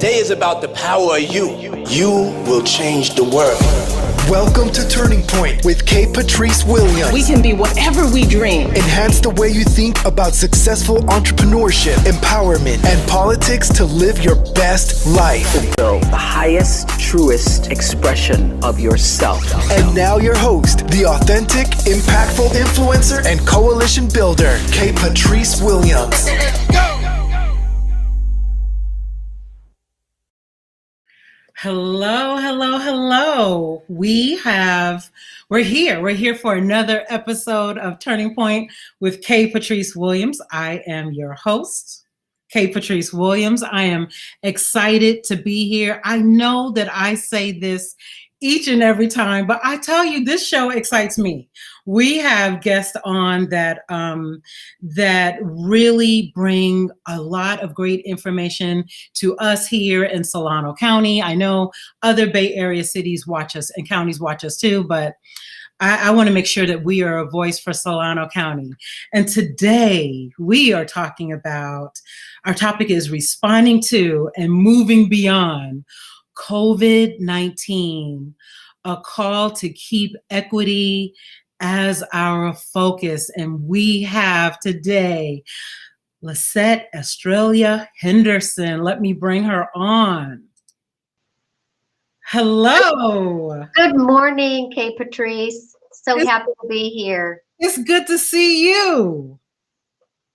Today is about the power of you. You will change the world. Welcome to Turning Point with Patrice Williams. We can be whatever we dream. Enhance the way you think about successful entrepreneurship, empowerment, and politics to live your best life. So the highest, truest expression of yourself. And now your host, the authentic, impactful influencer and coalition builder, Patrice Williams. Hello, hello, hello. We're here for another episode of Turning Point with Patrice Williams. I am your host, Patrice Williams. I am excited to be here. I know that I say this each and every time, but I tell you, this show excites me. We have guests on that really bring a lot of great information to us here in Solano County. I know other Bay Area cities watch us and counties watch us too, but I want to make sure that we are a voice for Solano County. And today we are talking about, our topic is responding to and moving beyond COVID-19, a call to keep equity as our focus. And we have today Lisette Estrella-Henderson. Let me bring her on. Hello. Good morning, Patrice. So happy to be here. It's good to see you.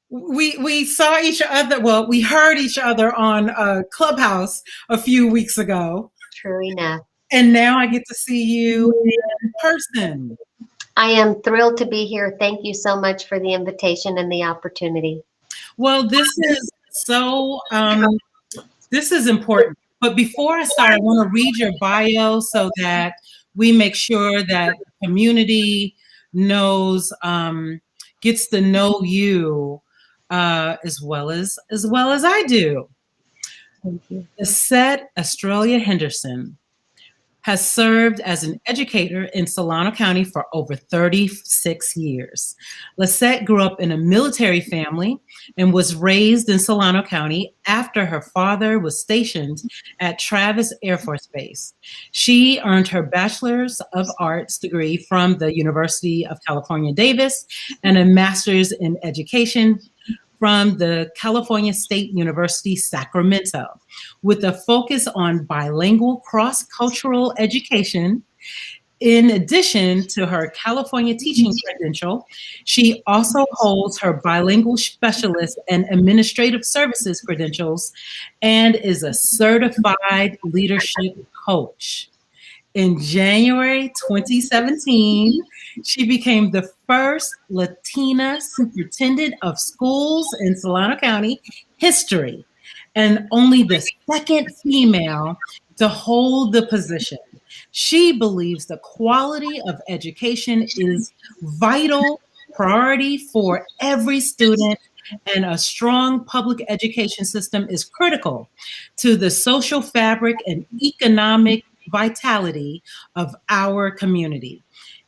We saw each other, well, we heard each other on Clubhouse a few weeks ago. True enough. And now I get to see you in person. I am thrilled to be here. Thank you so much for the invitation and the opportunity. Well, this is important. But before I start, I want to read your bio so that we make sure that the community knows, gets to know you as well as I do. Thank you. Lisette Estrella-Henderson has served as an educator in Solano County for over 36 years. Lisette grew up in a military family and was raised in Solano County after her father was stationed at Travis Air Force Base. She earned her Bachelor's of Arts degree from the University of California, Davis, and a Master's in Education from the California State University, Sacramento, with a focus on bilingual cross-cultural education. In addition to her California teaching credential, she also holds her bilingual specialist and administrative services credentials and is a certified leadership coach. In January 2017, she became the first Latina superintendent of schools in Solano County history, and only the second female to hold the position. She believes the quality of education is vital priority for every student, and a strong public education system is critical to the social fabric and economic vitality of our community.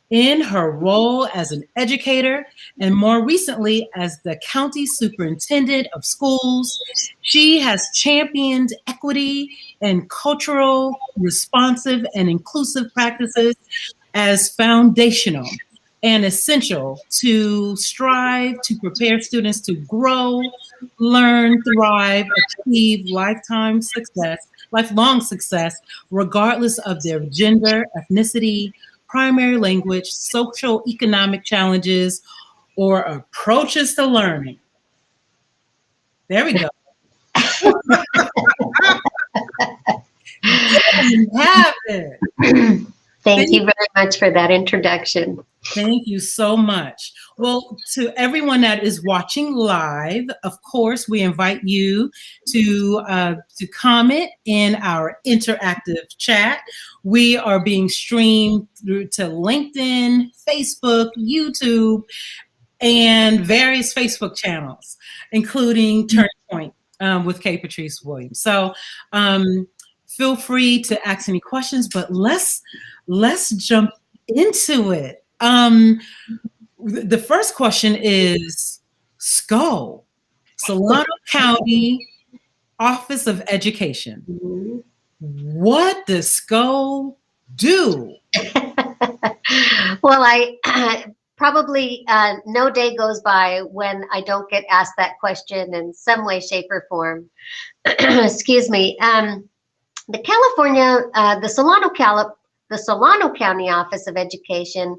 In her role as an educator and more recently as the county superintendent of schools, she has championed equity and cultural, responsive, and inclusive practices as foundational and essential to strive to prepare students to grow, learn, thrive, achieve lifelong success, regardless of their gender, ethnicity, primary language, social economic challenges, or approaches to learning. There we go. You have it. Thank you very much for that introduction. Thank you so much. Well, to everyone that is watching live, of course, we invite you to comment in our interactive chat. We are being streamed through to LinkedIn, Facebook, YouTube, and various Facebook channels, including Turning Point with Patrice Williams. So feel free to ask any questions, but let's jump into it. The first question is SCO, Solano County Office of Education. Mhm. What does SCO do? Well, I probably no day goes by when I don't get asked that question in some way, shape, or form. Excuse me. The California, the Solano County Office of Education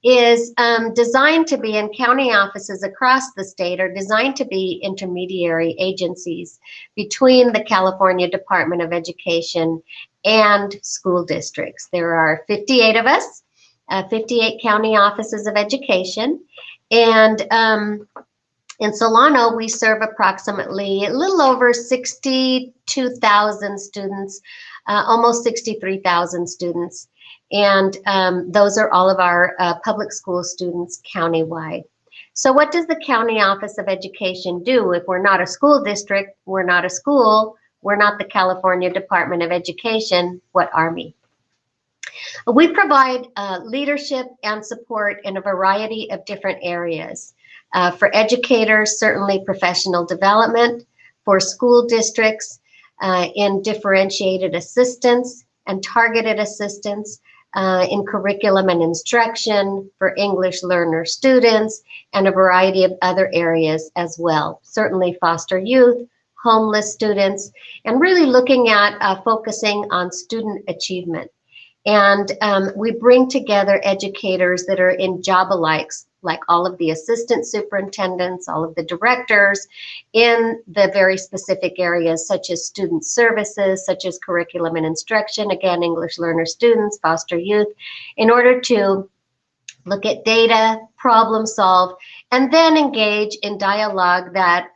is designed to be, and county offices across the state are designed to be intermediary agencies between the California Department of Education and school districts. There are 58 of us, 58 county offices of education, and in Solano, we serve approximately a little over 62,000 students, almost 63,000 students. And those are all of our public school students countywide. So what does the County Office of Education do? If we're not a school district, we're not a school, we're not the California Department of Education, what are we? We provide leadership and support in a variety of different areas. For educators, certainly professional development. For school districts, in differentiated assistance and targeted assistance, in curriculum and instruction, for English learner students, and a variety of other areas as well. Certainly foster youth, homeless students, and really looking at focusing on student achievement. And we bring together educators that are in job alikes, like all of the assistant superintendents, all of the directors in the very specific areas such as student services, such as curriculum and instruction, again, English learner students, foster youth, in order to look at data, problem solve, and then engage in dialogue that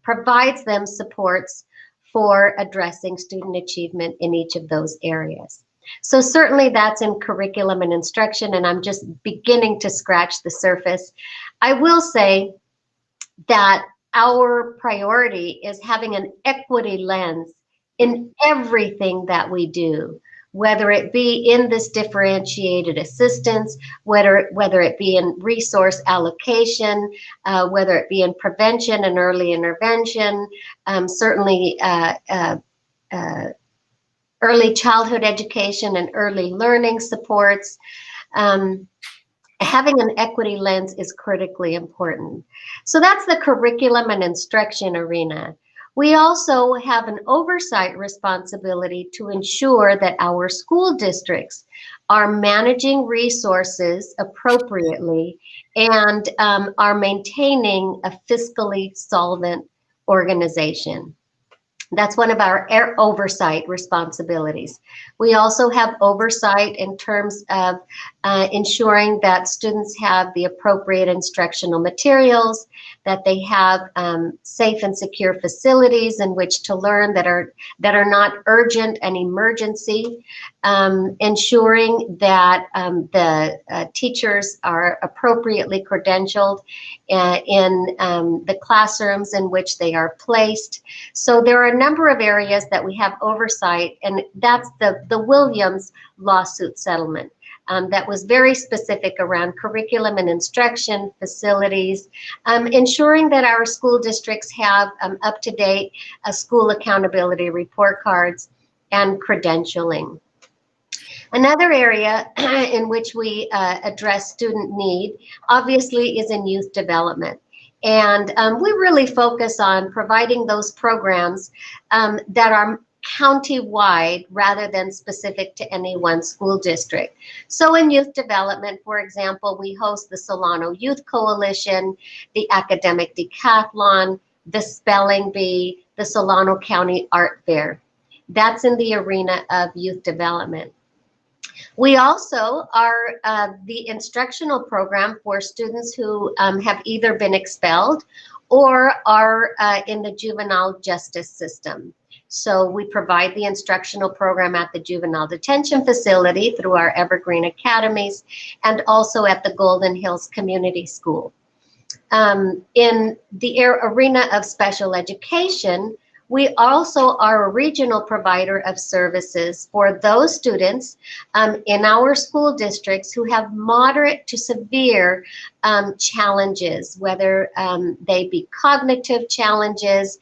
provides them supports for addressing student achievement in each of those areas. So certainly that's in curriculum and instruction, and I'm just beginning to scratch the surface. I will say that our priority is having an equity lens in everything that we do, whether it be in this differentiated assistance, whether it be in resource allocation, whether it be in prevention and early intervention, certainly early childhood education and early learning supports. Having an equity lens is critically important. So that's the curriculum and instruction arena. We also have an oversight responsibility to ensure that our school districts are managing resources appropriately and are maintaining a fiscally solvent organization. That's one of our oversight responsibilities. We also have oversight in terms of ensuring that students have the appropriate instructional materials, that they have safe and secure facilities in which to learn that are not urgent and emergency, ensuring that the teachers are appropriately credentialed in the classrooms in which they are placed. So there are a number of areas that we have oversight, and that's the Williams lawsuit settlement. That was very specific around curriculum and instruction, facilities, ensuring that our school districts have up-to-date school accountability report cards and credentialing. Another area in which we address student need, obviously, is in youth development. And we really focus on providing those programs that are county-wide rather than specific to any one school district. So in youth development, for example, we host the Solano Youth Coalition, the Academic Decathlon, the Spelling Bee, the Solano County Art Fair. That's in the arena of youth development. We also are the instructional program for students who have either been expelled or are in the juvenile justice system. So we provide the instructional program at the juvenile detention facility through our Evergreen Academies and also at the Golden Hills Community School. In the arena of special education, we also are a regional provider of services for those students in our school districts who have moderate to severe challenges, whether they be cognitive challenges,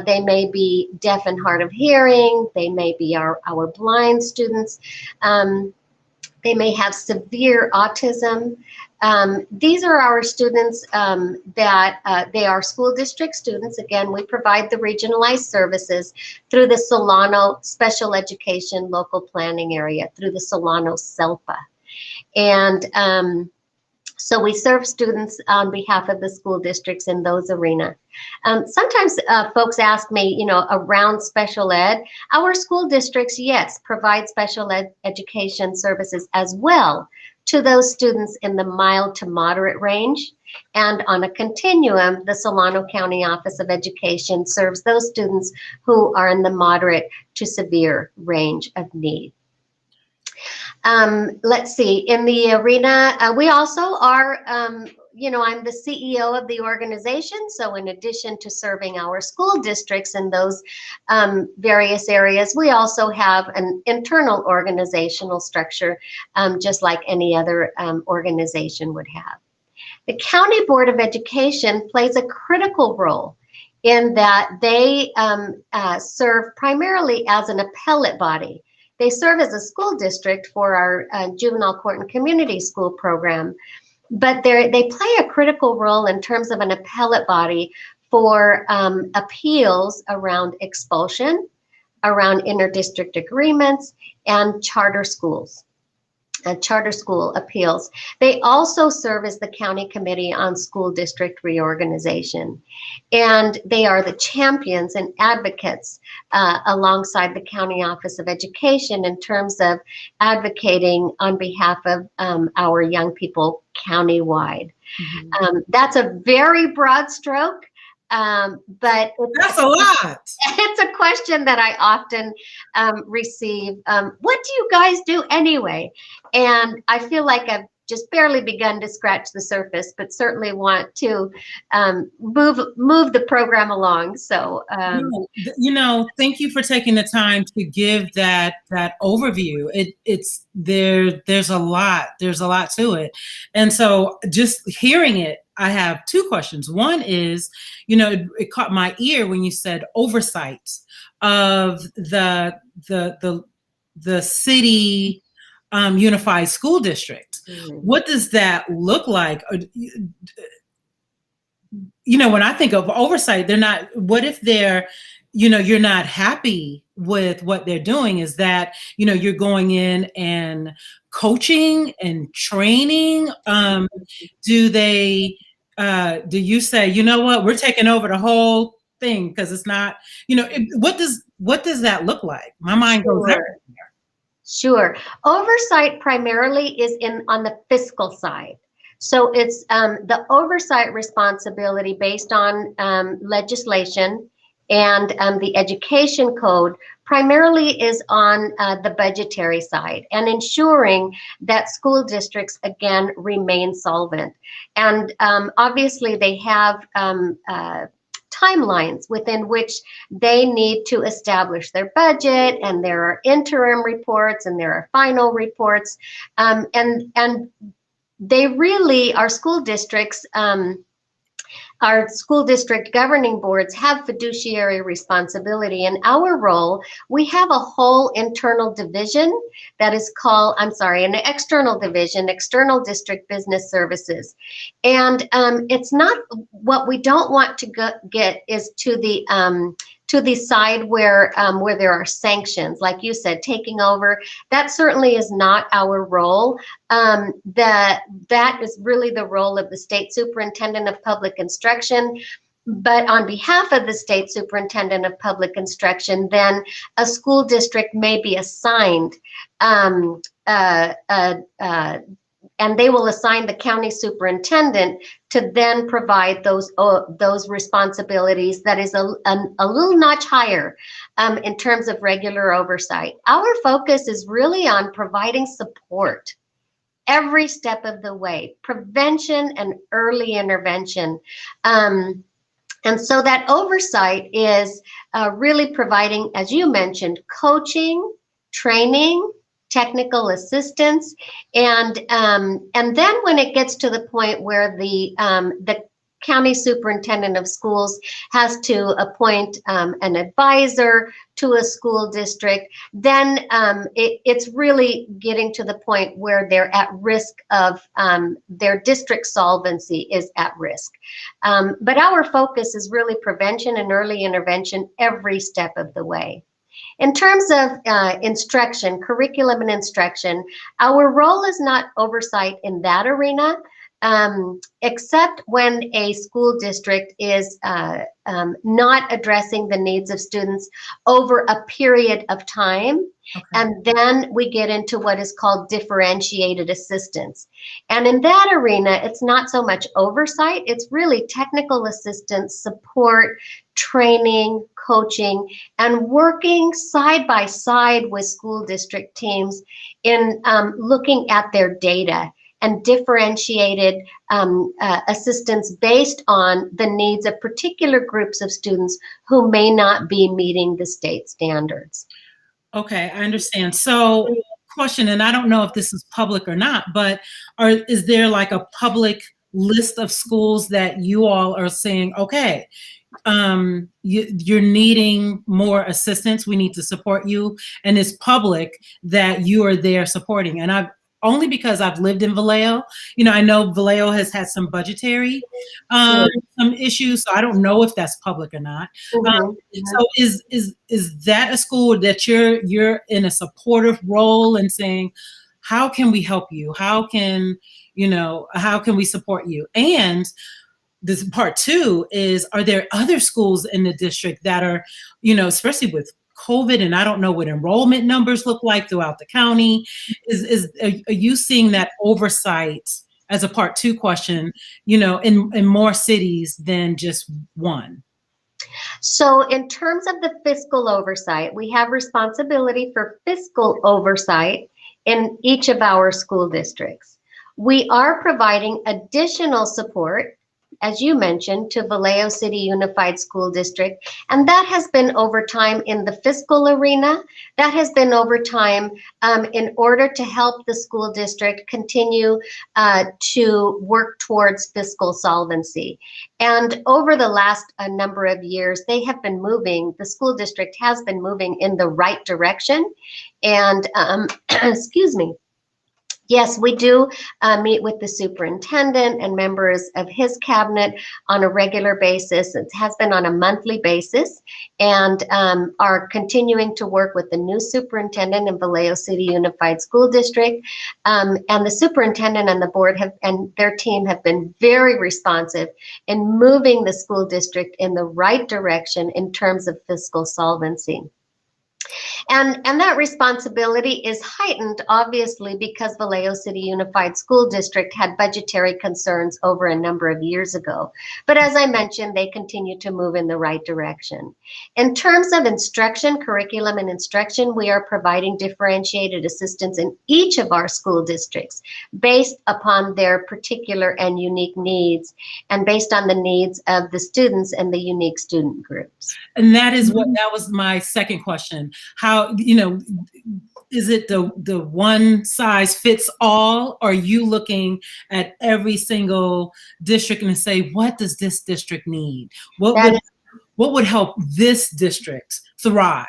they may be deaf and hard of hearing, they may be our blind students, they may have severe autism. These are our students that they are school district students. Again, we provide the regionalized services through the Solano Special Education Local Planning Area, through the Solano SELPA. And so we serve students on behalf of the school districts in those arenas. Sometimes folks ask me, around special ed, our school districts, yes, provide special ed education services as well to those students in the mild to moderate range. And on a continuum, the Solano County Office of Education serves those students who are in the moderate to severe range of need. Let's see, in the arena, we also are, I'm the CEO of the organization. So in addition to serving our school districts in those various areas, we also have an internal organizational structure, just like any other organization would have. The County Board of Education plays a critical role in that they serve primarily as an appellate body. They serve as a school district for our juvenile court and community school program, but they play a critical role in terms of an appellate body for appeals around expulsion, around interdistrict agreements, and charter schools. Charter school appeals. They also serve as the County Committee on School District Reorganization. And they are the champions and advocates alongside the County Office of Education in terms of advocating on behalf of our young people countywide. Mm-hmm. That's a very broad stroke. But that's a lot. It's a question that I often receive. What do you guys do anyway? And I feel like I've just barely begun to scratch the surface, but certainly want to move the program along. So, thank you for taking the time to give that overview. There's a lot to it. And so just hearing it, I have two questions. One is, it caught my ear when you said oversight of the city unified school district. Mm-hmm. What does that look like? When I think of oversight, what if they're, you're not happy with what they're doing? Is that, you're going in and coaching and training? Do you say, what, we're taking over the whole thing because it's not, what does that look like? My mind goes there. Sure. Oversight primarily is on the fiscal side. So it's the oversight responsibility based on legislation and the education code primarily is on the budgetary side and ensuring that school districts, again, remain solvent. And obviously they have timelines within which they need to establish their budget, and there are interim reports and there are final reports. And they really, our school districts, our school district governing boards have fiduciary responsibility. In our role, we have a whole internal division that is called, an external division, External District Business Services. And it's not, what we don't want to get is to the side where there are sanctions, like you said, taking over. That certainly is not our role. That is really the role of the State Superintendent of Public Instruction. But on behalf of the State Superintendent of Public Instruction, then a school district may be assigned and they will assign the county superintendent to then provide those responsibilities that is a little notch higher in terms of regular oversight. Our focus is really on providing support every step of the way, prevention and early intervention. And so that oversight is really providing, as you mentioned, coaching, training, technical assistance, and then when it gets to the point where the county superintendent of schools has to appoint an advisor to a school district, then it's really getting to the point where they're at risk of their district solvency is at risk. But our focus is really prevention and early intervention every step of the way. In terms of instruction, curriculum and instruction, our role is not oversight in that arena, except when a school district is not addressing the needs of students over a period of time. Okay. And then we get into what is called differentiated assistance. And in that arena, it's not so much oversight, it's really technical assistance, support, training, coaching, and working side by side with school district teams in looking at their data and differentiated assistance based on the needs of particular groups of students who may not be meeting the state standards. Okay, I understand. So, question, and I don't know if this is public or not, but is there like a public list of schools that you all are saying, okay, you're needing more assistance, we need to support you, and it's public that you are there supporting? And only because I've lived in Vallejo, I know Vallejo has had some budgetary some issues, so I don't know if that's public or not. So is that a school that you're in a supportive role and saying, how can we help you? How can we support you? And this part two is, are there other schools in the district that are, especially with COVID, and I don't know what enrollment numbers look like throughout the county, are you seeing that oversight, as a part two question, in more cities than just one? So in terms of the fiscal oversight, we have responsibility for fiscal oversight in each of our school districts. We are providing additional support, as you mentioned, to Vallejo City Unified School District. And that has been over time in the fiscal arena. That has been over time in order to help the school district continue to work towards fiscal solvency. And over the last number of years, they have been moving, the school district has been moving in the right direction. And excuse me. Yes, we do meet with the superintendent and members of his cabinet on a regular basis. It has been on a monthly basis, and are continuing to work with the new superintendent in Vallejo City Unified School District. And the superintendent and the board and their team have been very responsive in moving the school district in the right direction in terms of fiscal solvency. And that responsibility is heightened, obviously, because Vallejo City Unified School District had budgetary concerns over a number of years ago. But as I mentioned, they continue to move in the right direction. In terms of instruction, curriculum and instruction, we are providing differentiated assistance in each of our school districts based upon their particular and unique needs, and based on the needs of the students and the unique student groups. And that was my second question. How, is it the one size fits all? Or are you looking at every single district and say, what does this district need? What would help this district thrive?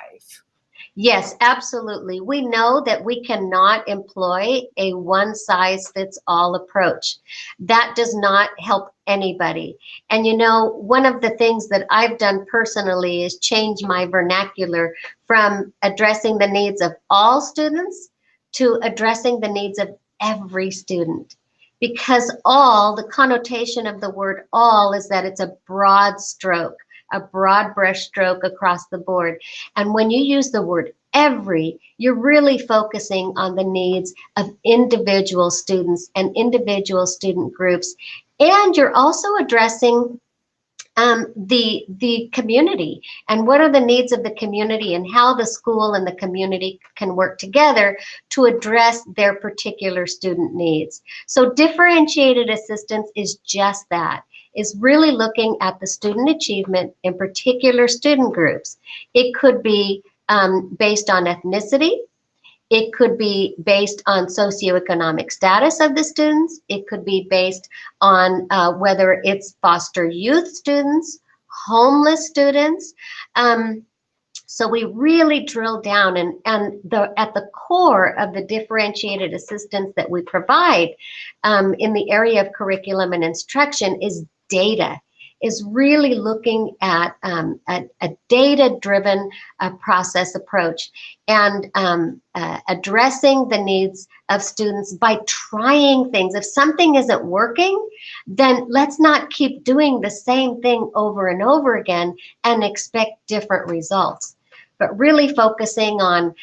Yes, absolutely. We know that we cannot employ a one-size-fits-all approach. That does not help anybody. And one of the things that I've done personally is change my vernacular from addressing the needs of all students to addressing the needs of every student. Because all, the connotation of the word all is that it's a broad stroke, a broad brush stroke across the board. And when you use the word every, you're really focusing on the needs of individual students and individual student groups. And you're also addressing the community, and what are the needs of the community, and how the school and the community can work together to address their particular student needs. So differentiated assistance is just that. is really looking at the student achievement in particular student groups. It could be based on ethnicity. It could be based on socioeconomic status of the students. It could be based on whether it's foster youth students, homeless students. So we really drill down, and at the core of the differentiated assistance that we provide in the area of curriculum and instruction is data, is really looking at a data-driven process approach and addressing the needs of students by trying things. If something isn't working, then let's not keep doing the same thing over and over again and expect different results, but really focusing on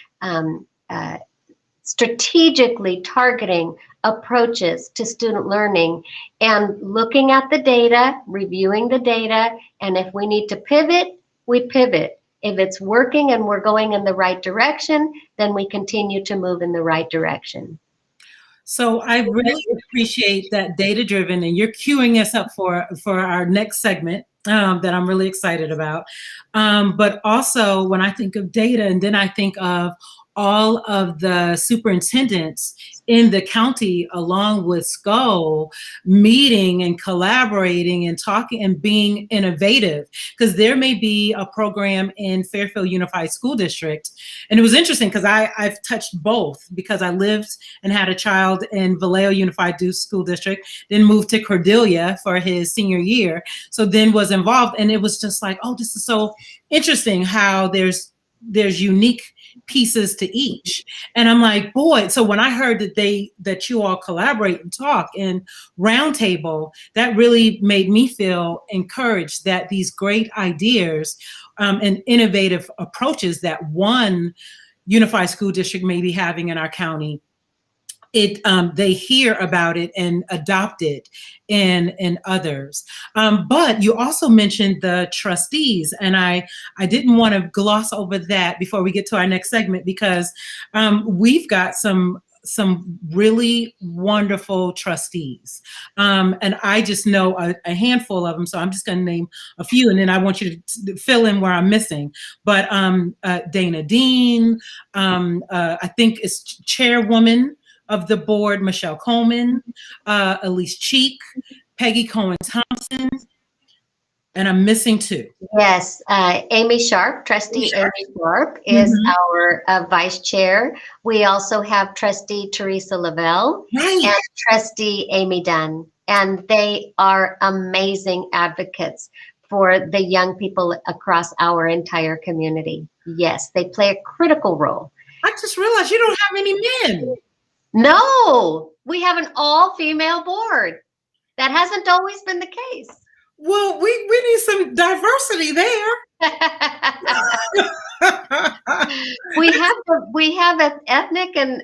strategically targeting approaches to student learning and looking at the data, reviewing the data, and if we need to pivot, we pivot. If it's working and we're going in the right direction, then we continue to move in the right direction. So I really appreciate that data-driven, and you're queuing us up for our next segment that I'm really excited about. But also when I think of data, and then I think of all of the superintendents in the county, along with SCO, meeting and collaborating and talking and being innovative, because there may be a program in Fairfield Unified School District. And it was interesting because I've touched both, because I lived and had a child in Vallejo Unified School District, then moved to Cordelia for his senior year. So then was involved, and it was just like, oh, this is so interesting how there's unique pieces to each. And I'm like, boy, so when I heard that you all collaborate and talk and roundtable, that really made me feel encouraged that these great ideas and innovative approaches that one unified school district may be having in our county, they hear about it and adopt it in others. But you also mentioned the trustees, and I didn't want to gloss over that before we get to our next segment, because we've got some really wonderful trustees. And I just know a handful of them, so I'm just going to name a few, and then I want you to fill in where I'm missing. But Dana Dean, I think is chairwoman of the board, Michelle Coleman, Elise Cheek, Peggy Cohen-Thompson, and I'm missing two. Yes, Amy Sharp, Trustee Amy Sharp is our vice chair. We also have Trustee Teresa Lavelle and Trustee Amy Dunn, and they are amazing advocates for the young people across our entire community. Yes, they play a critical role. I just realized you don't have any men. No, we have an all-female board. That hasn't always been the case. Well, we need some diversity there. we have ethnic and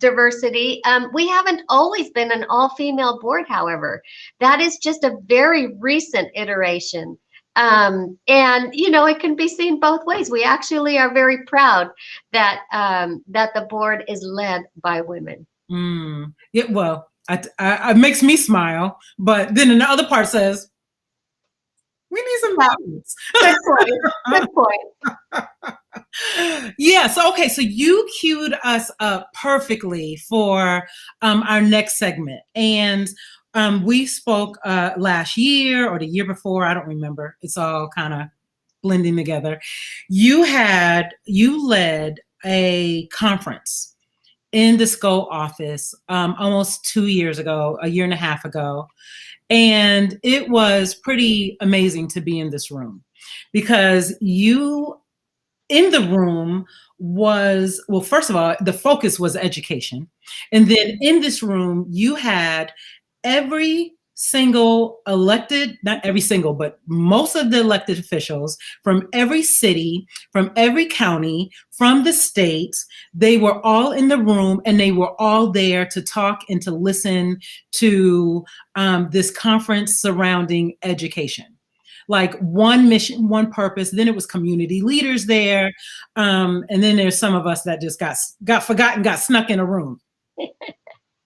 diversity. We haven't always been an all-female board, however. That is just a very recent iteration. And it can be seen both ways. We actually are very proud that the board is led by women. Yeah, well, it makes me smile, but then in the other part says, we need some balance. Good point. Good point. Yeah. So, okay. So you queued us up perfectly for our next segment. And we spoke last year or the year before. I don't remember. It's all kind of blending together. You led a conference in the SCO office almost 2 years ago, a year and a half ago. And it was pretty amazing to be in this room, because you in the room was, well, first of all, the focus was education. And then in this room, you had every single elected, not every single, but most of the elected officials from every city, from every county, from the states. They were all in the room, and they were all there to talk and to listen to this conference surrounding education. Like one mission, one purpose. Then it was community leaders there. And then there's some of us that just got forgotten, got snuck in a room.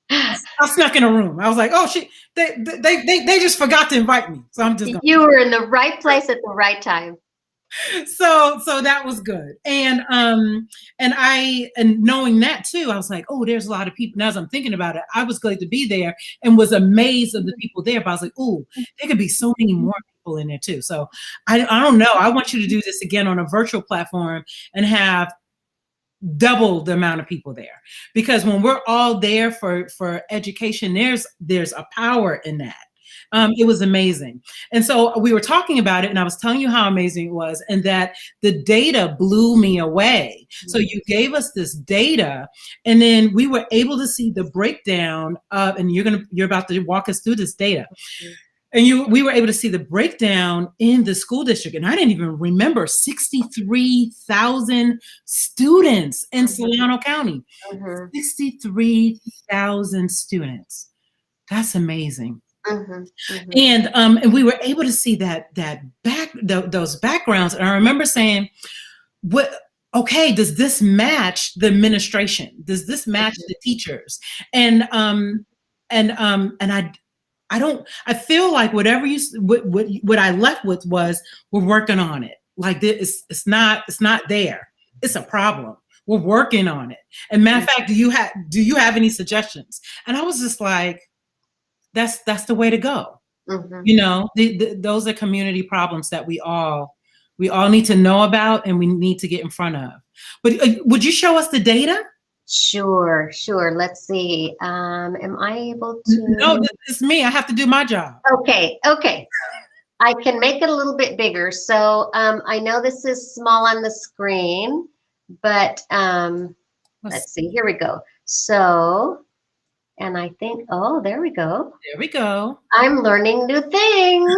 I snuck in a room. I was like, oh shit, they just forgot to invite me. So I'm just going. You were in the right place at the right time. So that was good. And knowing that too, I was like, oh, there's a lot of people. Now as I'm thinking about it, I was glad to be there and was amazed of the people there. But I was like, oh, there could be so many more people in there too. So I don't know. I want you to do this again on a virtual platform and have double the amount of people there, because when we're all there for education, there's a power in that. It was amazing. And so we were talking about it and I was telling you how amazing it was and that the data blew me away. So you gave us this data and then we were able to see the breakdown of, and you're about to walk us through this data. And we were able to see the breakdown in the school district. And I didn't even remember 63,000 students in Solano County. 63,000 students. That's amazing. And we were able to see those backgrounds. And I remember saying, okay, does this match the administration? Does this match the teachers? And I feel like whatever what I left with was, we're working on it. Like this, it's not there. It's a problem. We're working on it. And matter of fact, do you have any suggestions? And I was just like, that's the way to go. You know, those are community problems that we all need to know about and we need to get in front of. But would you show us the data? Sure. Let's see. Am I able to? No, it's me. I have to do my job. Okay. I can make it a little bit bigger. So I know this is small on the screen, but let's see. Here we go. So, and I think, oh, there we go. There we go. I'm learning new things.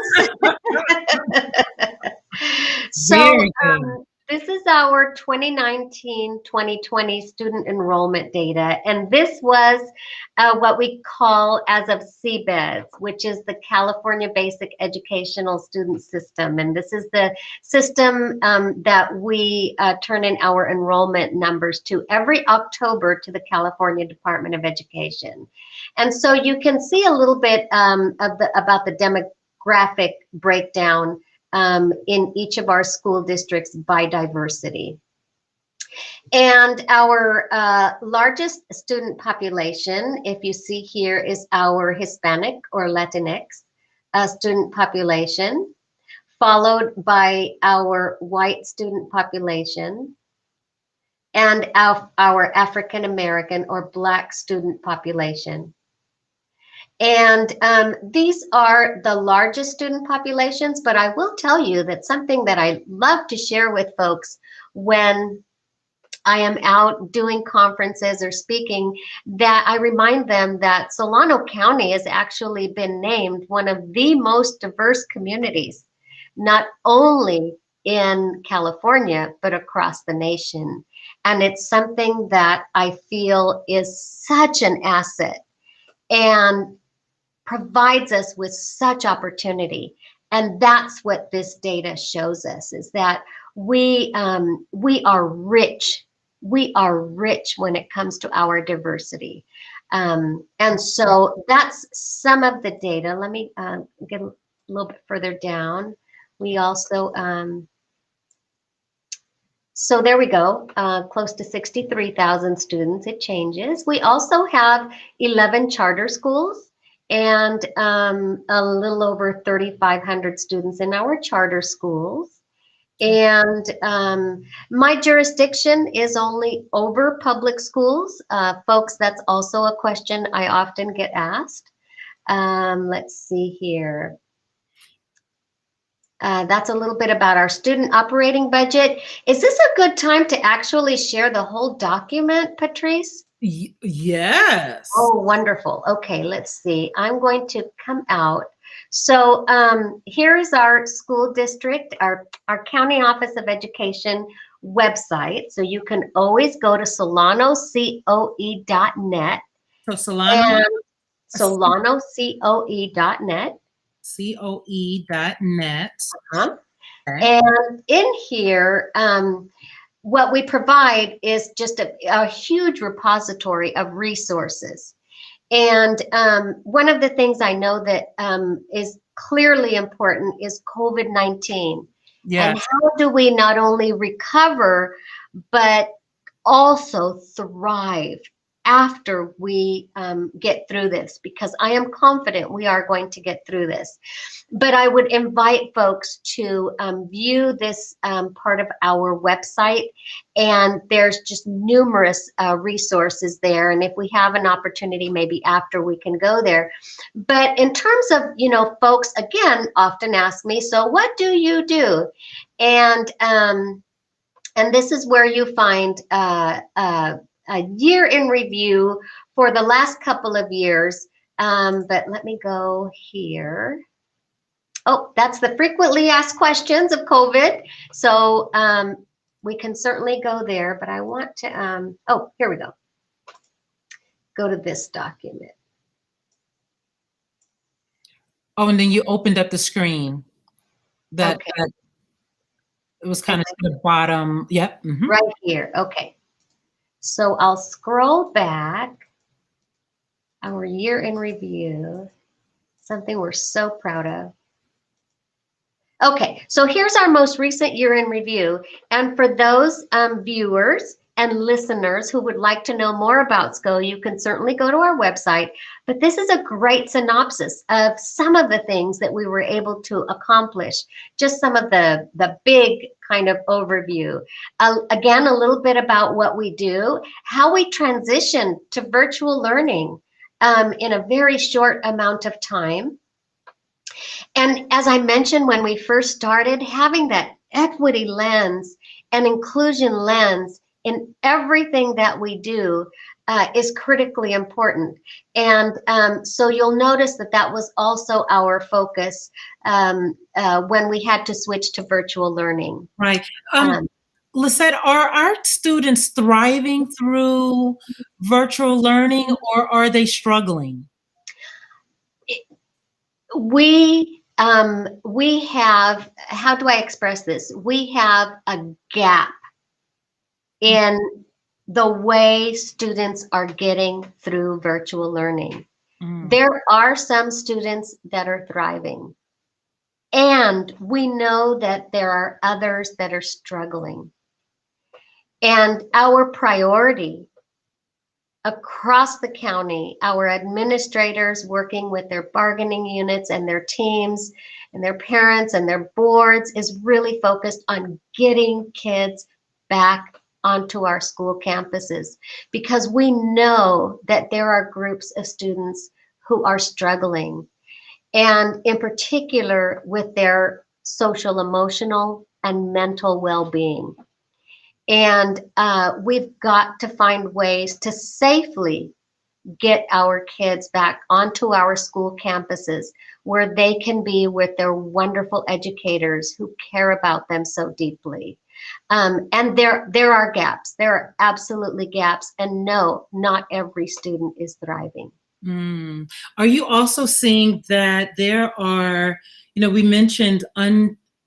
So Very good. this is our 2019-2020 student enrollment data, and this was what we call as of CBES, which is the California Basic Educational Student System, and this is the system that we turn in our enrollment numbers to every October to the California Department of Education. And so you can see a little bit about the demographic breakdown in each of our school districts by diversity. And our largest student population, if you see here, is our Hispanic or Latinx student population, followed by our white student population and our African American or Black student population. And these are the largest student populations, but I will tell you that something that I love to share with folks when I am out doing conferences or speaking, that I remind them that Solano County has actually been named one of the most diverse communities, not only in California, but across the nation. And it's something that I feel is such an asset and provides us with such opportunity. And that's what this data shows us, is that we are rich. We are rich when it comes to our diversity. And so that's some of the data. Let me get a little bit further down. We also, so there we go, close to 63,000 students. It changes. We also have 11 charter schools and a little over 3,500 students in our charter schools. And my jurisdiction is only over public schools. Folks, that's also a question I often get asked. Let's see here. That's a little bit about our student operating budget. Is this a good time to actually share the whole document, Patrice? Yes. Oh, wonderful. Okay, let's see. I'm going to come out. So here is our school district, our County Office of Education website. So you can always go to solanocoe.net. So Solano? Solanocoe.net. COE.net. Okay. And in here, what we provide is just a huge repository of resources. And one of the things I know that is clearly important is COVID-19. Yes. And how do we not only recover, but also thrive after we get through this? Because I am confident we are going to get through this. But I would invite folks to view this part of our website, and there's just numerous resources there. And if we have an opportunity, maybe after, we can go there. But in terms of, folks, again, often ask me, so what do you do? And this is where you find a year in review for the last couple of years. But let me go here. Oh, that's the frequently asked questions of COVID. So we can certainly go there, but I want to, oh, here we go. Go to this document. Oh, and then you opened up the screen. That Okay. it was kind of to the bottom. Yep. Right here. Okay. So I'll scroll back. Our year in review, something we're so proud of. Okay, so here's our most recent year in review. And for those viewers and listeners who would like to know more about SCO, you can certainly go to our website. But this is a great synopsis of some of the things that we were able to accomplish, just some of the big kind of overview. Again, a little bit about what we do, how we transition to virtual learning in a very short amount of time. And as I mentioned when we first started, having that equity lens and inclusion lens in everything that we do is critically important. And so you'll notice that that was also our focus when we had to switch to virtual learning. Right. Lisette, are our students thriving through virtual learning, or are they struggling? We have, how do I express this? We have a gap in the way students are getting through virtual learning. There are some students that are thriving, and we know that there are others that are struggling. And our priority across the county, our administrators working with their bargaining units and their teams and their parents and their boards, is really focused on getting kids back onto our school campuses, because we know that there are groups of students who are struggling, and in particular with their social, emotional, and mental well-being. And we've got to find ways to safely get our kids back onto our school campuses, where they can be with their wonderful educators who care about them so deeply. And there are gaps. There are absolutely gaps. And no, not every student is thriving. Are you also seeing that there are, we mentioned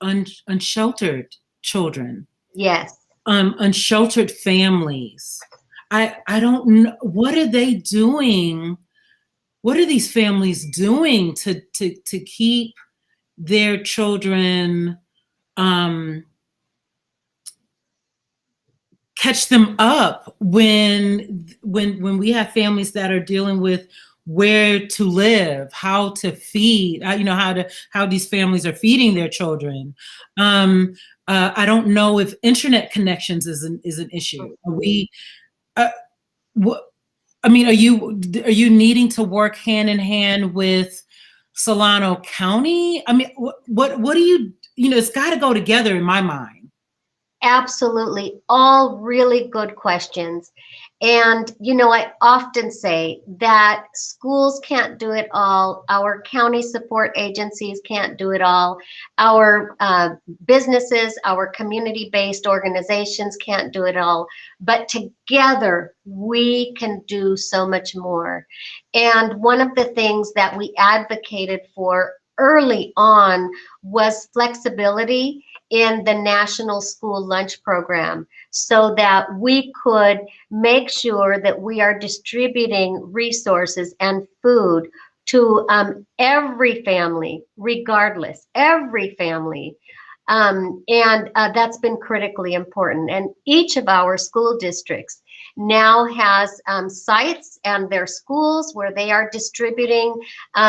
unsheltered children? Yes. Unsheltered families. I don't know, what are they doing? What are these families doing to keep their children, catch them up when we have families that are dealing with where to live, how to feed, how these families are feeding their children. I don't know if internet connections is an issue. Are we, are you needing to work hand in hand with Solano County? I mean, what do you, it's got to go together in my mind. Absolutely. All really good questions. And, I often say that schools can't do it all. Our county support agencies can't do it all. Our businesses, our community-based organizations can't do it all. But together, we can do so much more. And one of the things that we advocated for early on was flexibility in the National School Lunch Program so that we could make sure that we are distributing resources and food to every family, regardless, every family. And that's been critically important. And each of our school districts now has sites and their schools where they are distributing.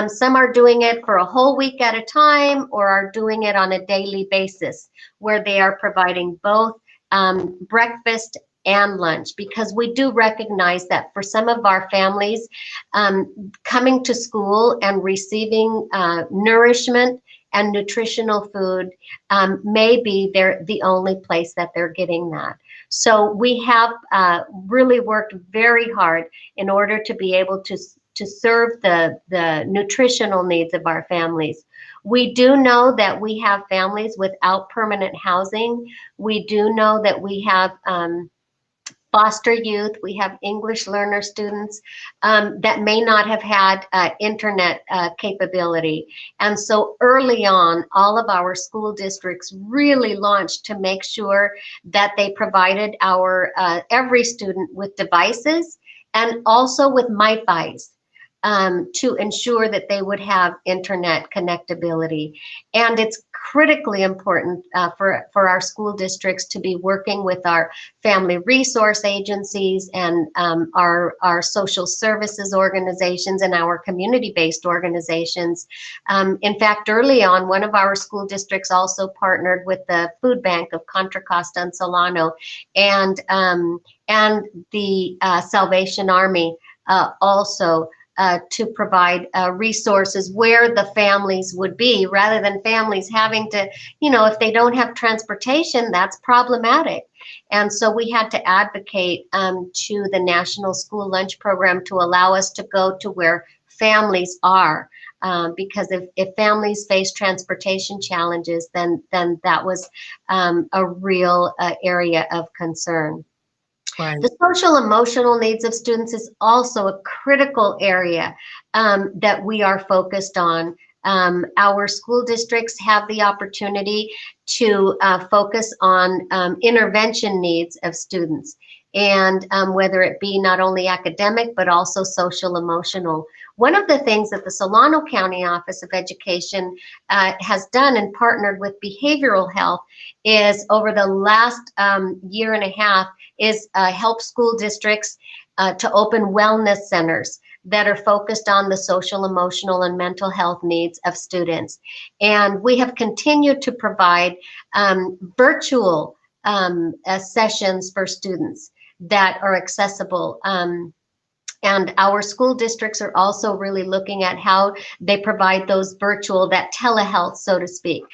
Some are doing it for a whole week at a time or are doing it on a daily basis where they are providing both breakfast and lunch, because we do recognize that for some of our families, coming to school and receiving nourishment and nutritional food may be the only place that they're getting that. So we have really worked very hard in order to be able to serve the nutritional needs of our families. We do know that we have families without permanent housing. We do know that we have foster youth, we have English learner students that may not have had internet capability. And so early on, all of our school districts really launched to make sure that they provided our every student with devices and also with MiFis to ensure that they would have internet connectability. And it's critically important for our school districts to be working with our family resource agencies and our social services organizations and our community-based organizations. In fact, early on, one of our school districts also partnered with the food bank of Contra Costa and Solano and the Salvation Army also to provide resources where the families would be, rather than families having to, if they don't have transportation, that's problematic. And so we had to advocate to the National School Lunch Program to allow us to go to where families are. Because if families face transportation challenges, then that was a real area of concern. Right. The social emotional needs of students is also a critical area that we are focused on. Our school districts have the opportunity to focus on intervention needs of students, and whether it be not only academic, but also social emotional. One of the things that the Solano County Office of Education has done and partnered with behavioral health is over the last year and a half is help school districts to open wellness centers that are focused on the social, emotional, and mental health needs of students. And we have continued to provide virtual sessions for students that are accessible. And our school districts are also really looking at how they provide those virtual, that telehealth, so to speak,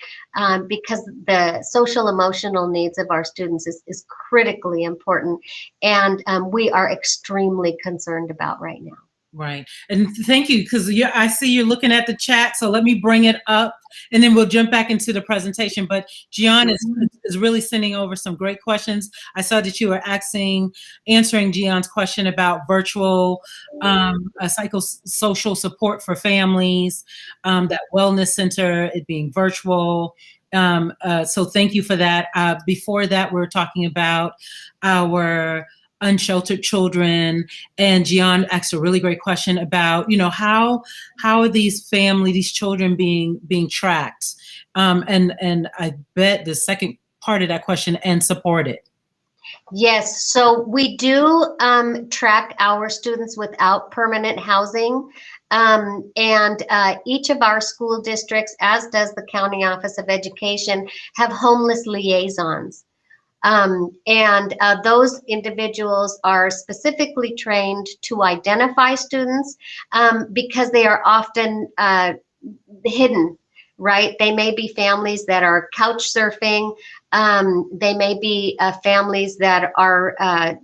because the social emotional needs of our students is critically important, and we are extremely concerned about right now. Right. And thank you, because I see you're looking at the chat, so let me bring it up and then we'll jump back into the presentation. But Gian is really sending over some great questions. I saw that you were answering Gian's question about virtual psychosocial support for families, that wellness center, it being virtual. So thank you for that. Before that, we were talking about our unsheltered children, and Gian asked a really great question about, how are these children being tracked, and I bet the second part of that question, and supported. Yes, so we do track our students without permanent housing, and each of our school districts, as does the County Office of Education, have homeless liaisons. And those individuals are specifically trained to identify students because they are often hidden, right? They may be families that are couch surfing. They may be families that are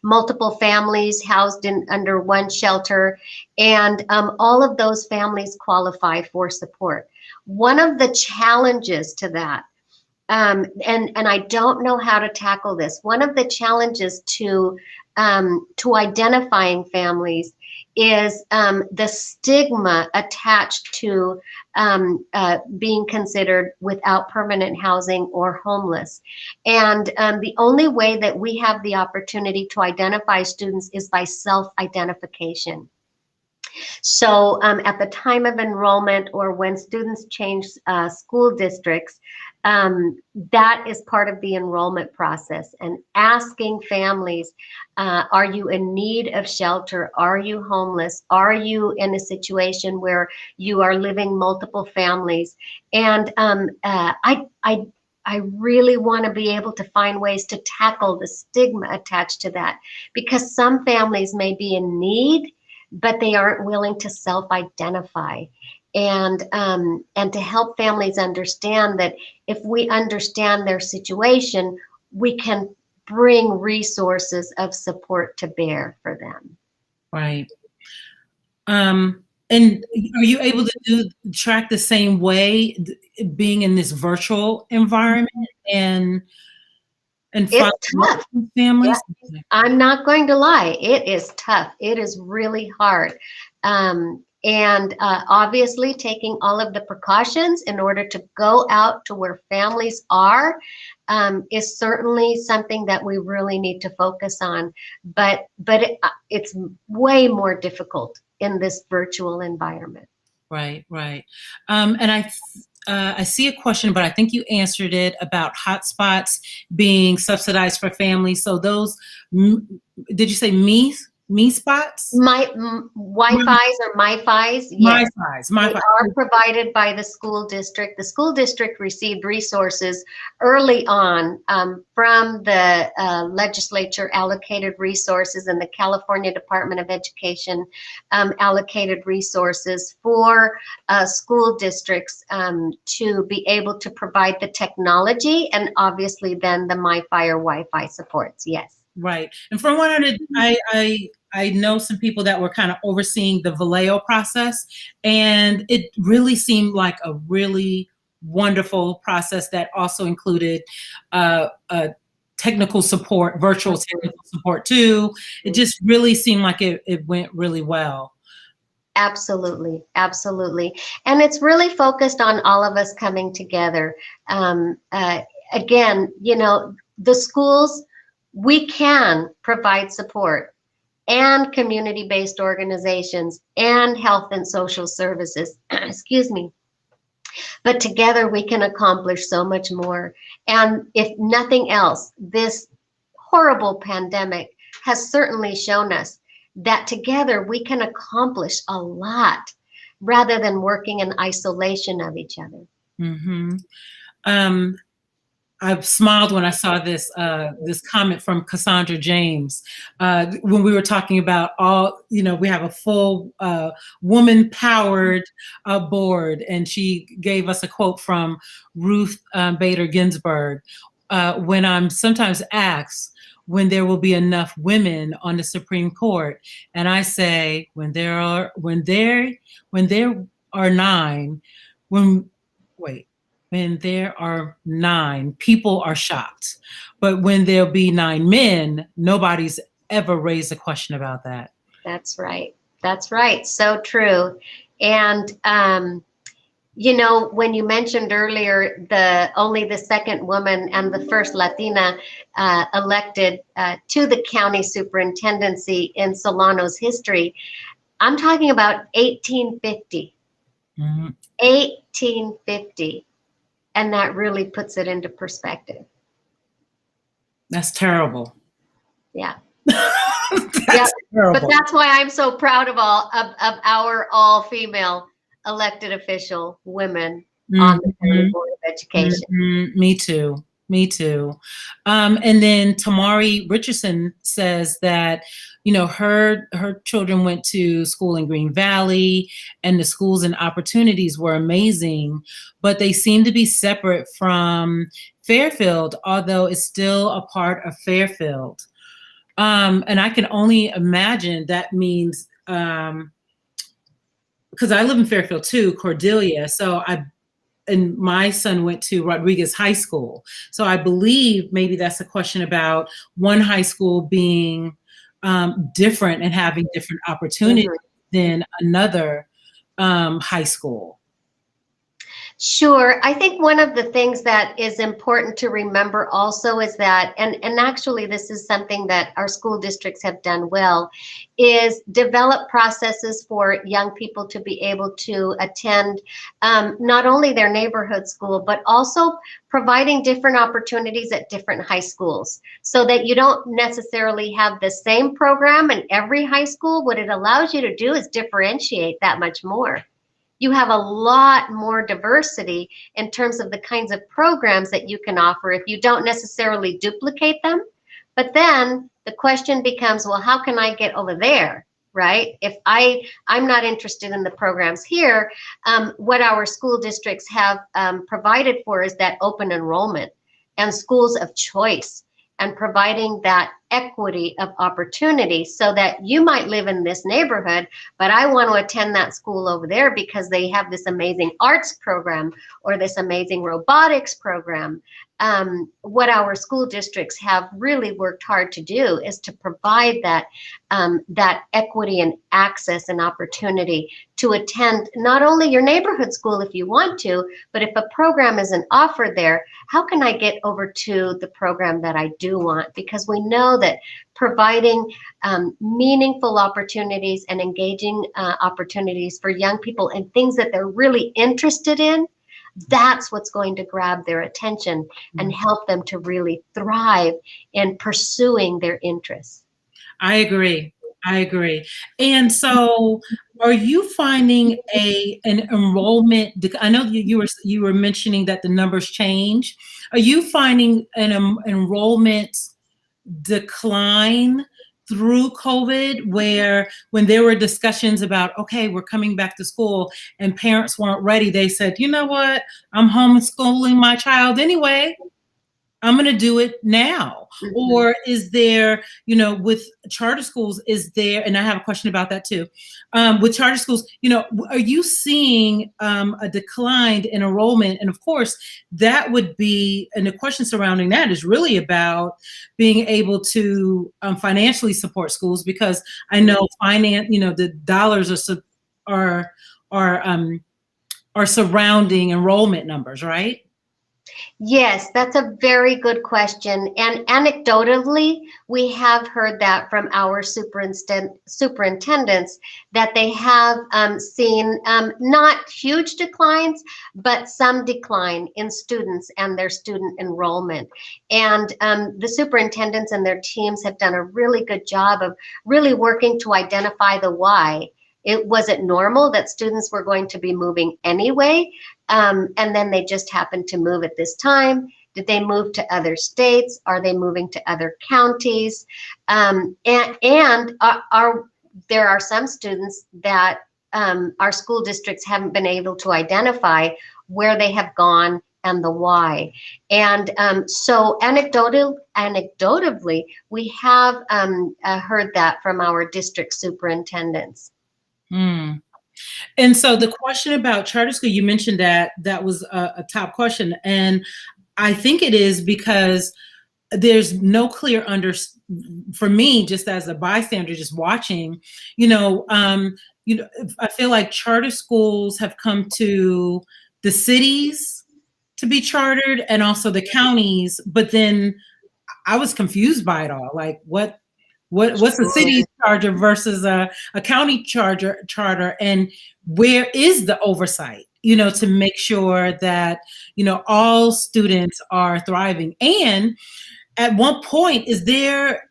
multiple families housed under one shelter, and all of those families qualify for support. One of the challenges to that, and I don't know how to tackle this. One of the challenges to identifying families is the stigma attached to being considered without permanent housing or homeless. And the only way that we have the opportunity to identify students is by self-identification. So at the time of enrollment or when students change school districts, that is part of the enrollment process, and asking families, are you in need of shelter? Are you homeless? Are you in a situation where you are living multiple families? And I really want to be able to find ways to tackle the stigma attached to that, because some families may be in need, but they aren't willing to self-identify. And to help families understand that if we understand their situation, we can bring resources of support to bear for them. Right. And are you able to track the same way, being in this virtual environment and it's tough. Families? Yeah. I'm not going to lie. It is tough. It is really hard. And obviously taking all of the precautions in order to go out to where families are is certainly something that we really need to focus on. But it's way more difficult in this virtual environment. Right, right. And I see a question, but I think you answered it, about hotspots being subsidized for families. So those, did you say me spots? Wi-Fi's or MiFi's, yes, MiFi's. are provided by the school district. The school district received resources early on from the legislature allocated resources, and the California Department of Education allocated resources for school districts to be able to provide the technology, and obviously then the MiFi or Wi-Fi supports, yes. Right. And from what I know some people that were kind of overseeing the Vallejo process, and it really seemed like a really wonderful process that also included technical support, virtual technical support too. It just really seemed like it went really well. Absolutely, absolutely. And it's really focused on all of us coming together. Again, you know, the schools, we can provide support, and community-based organizations and health and social services, excuse me. But together we can accomplish so much more. And if nothing else, this horrible pandemic has certainly shown us that together we can accomplish a lot rather than working in isolation of each other. Mm-hmm. I smiled when I saw this comment from Cassandra James when we were talking about we have a full woman-powered board, and she gave us a quote from Ruth Bader Ginsburg. When I'm sometimes asked when there will be enough women on the Supreme Court, and I say when there are 9, people are shocked. But when there'll be 9 men, nobody's ever raised a question about that. That's right. That's right. So true. And, you know, when you mentioned earlier only the second woman and the first Latina elected to the county superintendency in Solano's history, I'm talking about 1850. Mm-hmm. 1850. And that really puts it into perspective. That's terrible. Yeah. That's terrible. But that's why I'm so proud of our all-female elected official women on the County Board of Education. Mm-hmm. Me too. Me too. And then Tamari Richardson says that, you know, her children went to school in Green Valley, and the schools and opportunities were amazing, but they seem to be separate from Fairfield, although it's still a part of Fairfield. And I can only imagine that means, because I live in Fairfield too, Cordelia. And my son went to Rodriguez High School. So I believe maybe that's a question about one high school being different and having different opportunities. than another high school? Sure. I think one of the things that is important to remember also is that, and actually this is something that our school districts have done well, is develop processes for young people to be able to attend not only their neighborhood school, but also providing different opportunities at different high schools so that you don't necessarily have the same program in every high school. What it allows you to do is differentiate that much more. You have a lot more diversity in terms of the kinds of programs that you can offer if you don't necessarily duplicate them. But then the question becomes, well, how can I get over there, right? If I'm not interested in the programs here, what our school districts have provided for is that open enrollment and schools of choice, and providing that equity of opportunity so that you might live in this neighborhood, but I want to attend that school over there because they have this amazing arts program or this amazing robotics program. What our school districts have really worked hard to do is to provide that that equity and access and opportunity to attend not only your neighborhood school if you want to, but if a program isn't offered there, how can I get over to the program that I do want? Because we know that providing meaningful opportunities and engaging opportunities for young people and things that they're really interested in, that's what's going to grab their attention and help them to really thrive in pursuing their interests. I agree. And so are you finding an enrollment, I know you were mentioning that the numbers change. Are you finding an enrollment decline through COVID, where when there were discussions about, okay, we're coming back to school and parents weren't ready, they said, you know what, I'm homeschooling my child anyway, I'm going to do it now? Mm-hmm. Or is there, with charter schools, is there, and I have a question about that too, with charter schools, are you seeing a decline in enrollment? And of course, that would be, and the question surrounding that is really about being able to financially support schools, because I know the dollars are surrounding enrollment numbers, right? Yes, that's a very good question. And anecdotally, we have heard that from our superintendents that they have seen not huge declines, but some decline in students and their student enrollment. And the superintendents and their teams have done a really good job of really working to identify the why. Was it normal that students were going to be moving anyway? And then they just happened to move at this time? Did they move to other states? Are they moving to other counties? And there are some students that our school districts haven't been able to identify where they have gone and the why. And so anecdotally, we have heard that from our district superintendents. And so the question about charter school, you mentioned that was a top question. And I think it is because there's no clear for me, just as a bystander, just watching, I feel like charter schools have come to the cities to be chartered and also the counties. But then I was confused by it all. Like what's a city charter versus a county charter, and where is the oversight, to make sure that, all students are thriving? And at one point, is it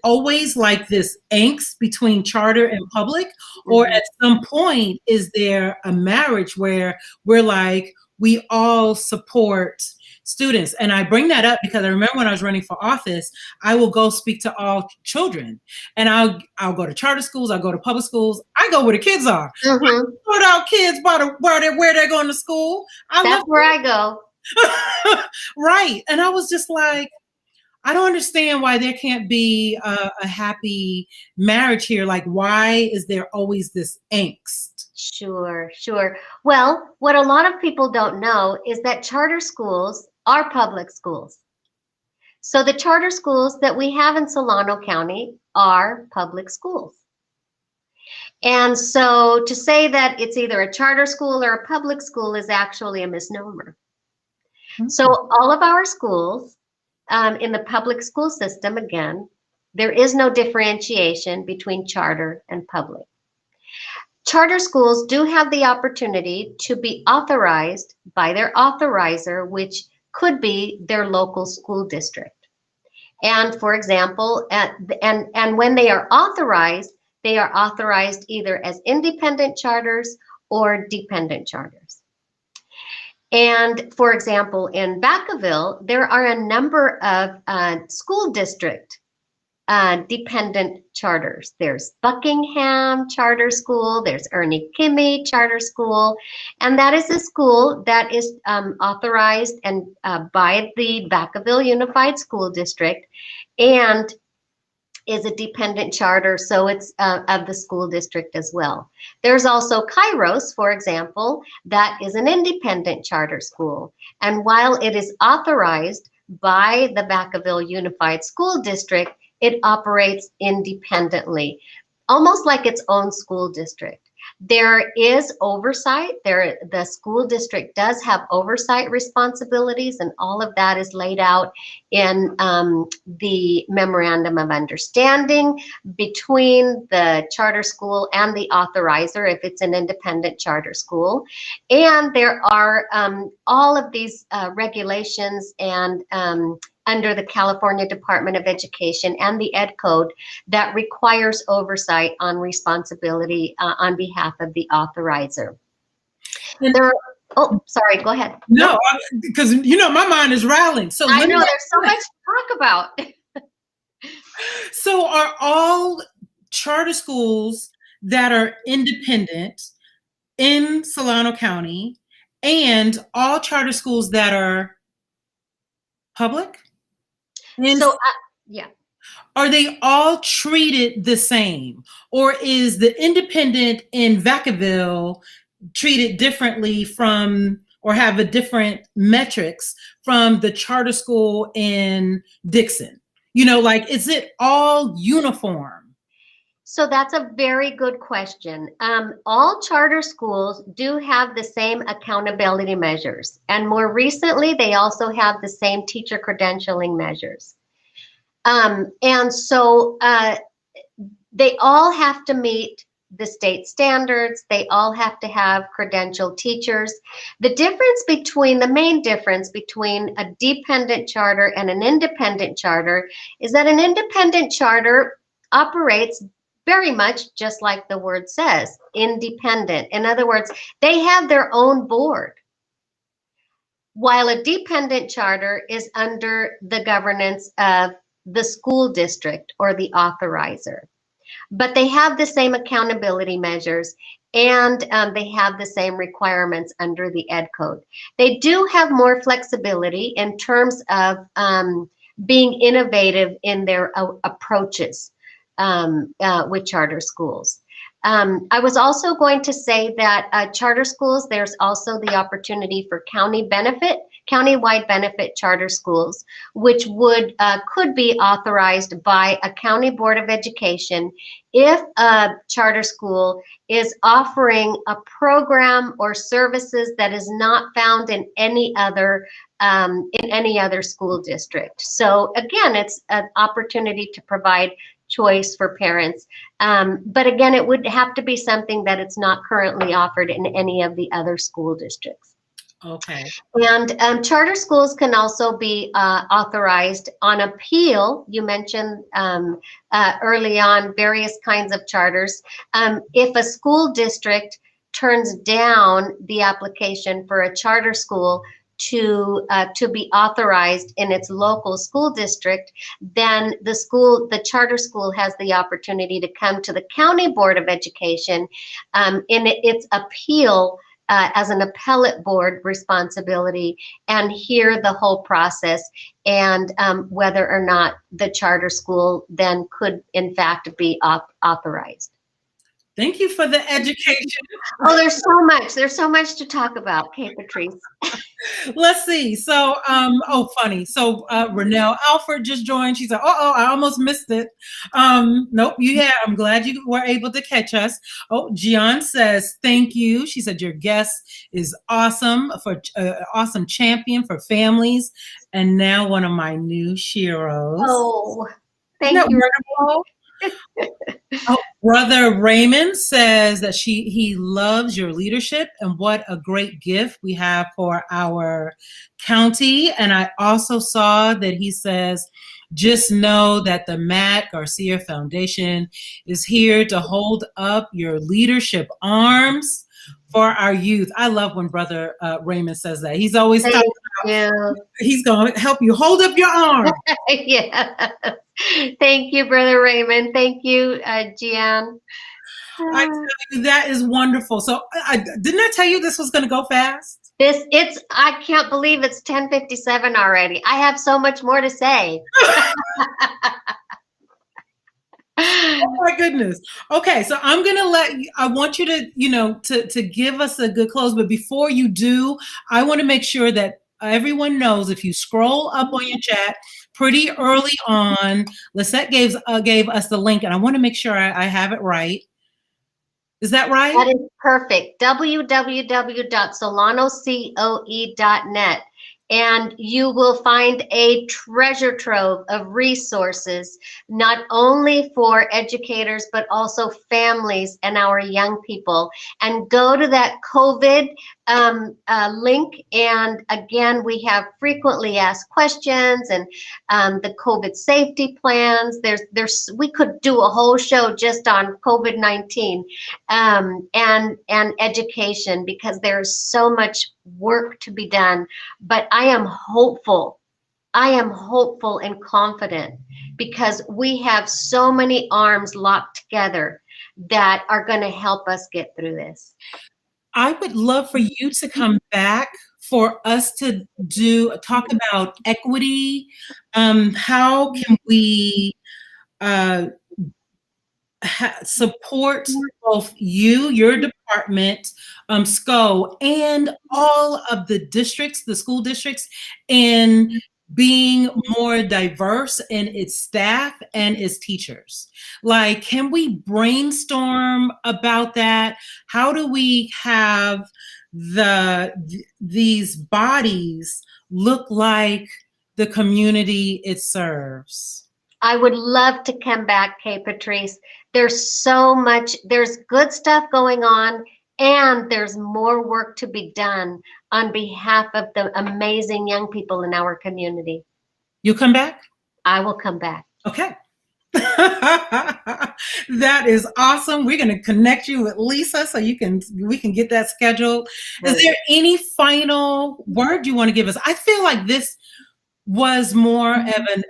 always like this angst between charter and public? Or at some point, is there a marriage where we're like, we all support students? And I bring that up because I remember when I was running for office, I will go speak to all children, and I'll go to charter schools, I'll go to public schools, I go where the kids are. Mm-hmm. Put out kids where they're going to school. That's where I go. Right. And I was just like, I don't understand why there can't be a happy marriage here. Like, why is there always this angst? Sure. Well, what a lot of people don't know is that charter schools are public schools. So the charter schools that we have in Solano County are public schools. And so to say that it's either a charter school or a public school is actually a misnomer. So all of our schools in the public school system, again, there is no differentiation between charter and public. Charter schools do have the opportunity to be authorized by their authorizer, which could be their local school district. And for example, and when they are authorized either as independent charters or dependent charters. And for example, in Vacaville, there are a number of school district dependent charters. There's Buckingham Charter School, there's Ernie Kimmy Charter School, and that is a school that is authorized and by the Vacaville Unified School District and is a dependent charter, so it's of the school district as well. There's also Kairos, for example, that is an independent charter school. And while it is authorized by the Vacaville Unified School District, it operates independently, almost like its own school district. There is oversight. The school district does have oversight responsibilities, and all of that is laid out in the Memorandum of Understanding between the charter school and the authorizer if it's an independent charter school. And there are all of these regulations and under the California Department of Education and the Ed Code that requires oversight on responsibility on behalf of the authorizer. Oh, sorry, go ahead. No, because my mind is rattling. So I know there's so much to talk about. So are all charter schools that are independent in Solano County and all charter schools that are public? And so, yeah. Are they all treated the same? Or is the independent in Vacaville treated differently from, or have a different metrics from the charter school in Dixon? Is it all uniform? So that's a very good question. All charter schools do have the same accountability measures. And more recently, they also have the same teacher credentialing measures. And so they all have to meet the state standards. They all have to have credentialed teachers. The main difference between a dependent charter and an independent charter is that an independent charter operates very much just like the word says, independent. In other words, they have their own board, while a dependent charter is under the governance of the school district or the authorizer. But they have the same accountability measures and they have the same requirements under the Ed Code. They do have more flexibility in terms of being innovative in their approaches with charter schools. I was also going to say that charter schools, there's also the opportunity for countywide benefit charter schools, which could be authorized by a county board of education if a charter school is offering a program or services that is not found in any other school district. So again, it's an opportunity to provide choice for parents. But again, it would have to be something that it's not currently offered in any of the other school districts. Okay. And charter schools can also be authorized on appeal. You mentioned early on various kinds of charters. If a school district turns down the application for a charter school to be authorized in its local school district, then the charter school has the opportunity to come to the county board of education in its appeal as an appellate board responsibility and hear the whole process and whether or not the charter school then could in fact be authorized. Thank you for the education. Oh, there's so much. There's so much to talk about, Kate Patrice. Let's see. So, funny. So, Renelle Alford just joined. She said, I almost missed it. Nope, I'm glad you were able to catch us. Oh, Gian says, thank you. She said, your guest is awesome, for awesome champion for families. And now one of my new sheroes. Oh, thank you. Wonderful? Oh, Brother Raymond says that he loves your leadership and what a great gift we have for our county. And I also saw that he says, just know that the Matt Garcia Foundation is here to hold up your leadership arms for our youth. I love when Brother Raymond says that. He's always talking about, he's going to help you hold up your arm. Yeah. Thank you, Brother Raymond. Thank you, Gian. I tell you, that is wonderful. So didn't I tell you this was going to go fast? I can't believe it's 10:57 already. I have so much more to say. Oh my goodness. Okay, so I'm gonna I want you to, to give us a good close, but before you do, I want to make sure that everyone knows, if you scroll up on your chat pretty early on, Lisette gave us the link, and I want to make sure I have it right. Is that right? That is perfect. www.solanocoe.net. And you will find a treasure trove of resources, not only for educators, but also families and our young people. And go to that COVID link. And again, we have frequently asked questions and the COVID safety plans. We could do a whole show just on COVID-19 and education, because there's so much work to be done. But I am hopeful. I am hopeful and confident, because we have so many arms locked together that are going to help us get through this. I would love for you to come back for us to talk about equity. How can we support both your department, SCO, and all of the districts, the school districts, in being more diverse in its staff and its teachers? Like, can we brainstorm about that? How do we have these bodies look like the community it serves? I would love to come back, Kay Patrice. There's so much, there's good stuff going on, and there's more work to be done on behalf of the amazing young people in our community. You'll come back? I will come back. Okay. That is awesome. We're going to connect you with Lisa so we can get that scheduled. Is there any final word you want to give us? I feel like this was more of an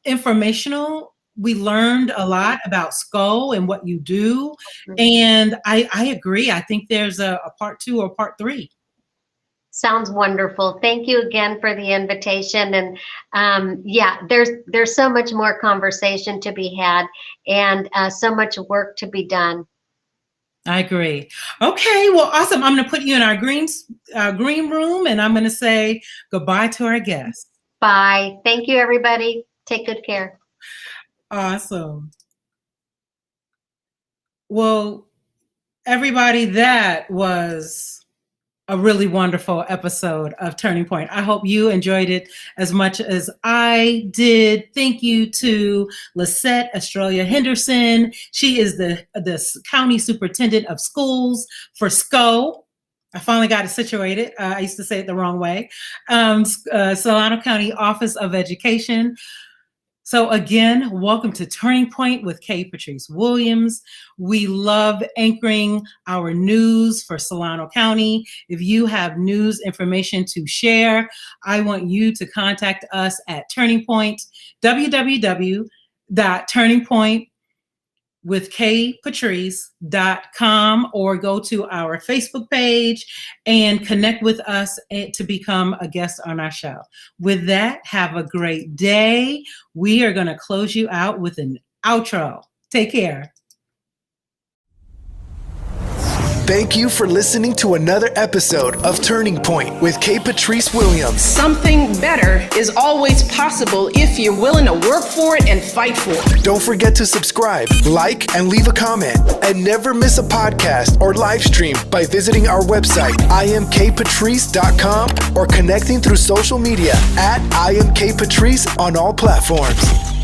informational. We learned a lot about SCO and what you do. And I agree. I think there's a part 2 or part 3. Sounds wonderful. Thank you again for the invitation. And yeah, there's so much more conversation to be had, and so much work to be done. I agree. Okay, well, awesome. I'm going to put you in our green room, and I'm going to say goodbye to our guests. Bye. Thank you, everybody. Take good care. Awesome. Well, everybody, that was a really wonderful episode of Turning Point. I hope you enjoyed it as much as I did. Thank you to Lisette Estrella-Henderson. She is the County Superintendent of Schools for SCO. I finally got it situated. I used to say it the wrong way. Solano County Office of Education. So again, welcome to Turning Point with Kay Patrice Williams. We love anchoring our news for Solano County. If you have news information to share, I want you to contact us at Turning Point, www.turningpointwithkpatrice.com, or go to our Facebook page and connect with us to become a guest on our show. With that, have a great day. We are going to close you out with an outro. Take care. Thank you for listening to another episode of Turning Point with K. Patrice Williams. Something better is always possible if you're willing to work for it and fight for it. Don't forget to subscribe, like, and leave a comment. And never miss a podcast or live stream by visiting our website, imkpatrice.com, or connecting through social media at IamKPatrice on all platforms.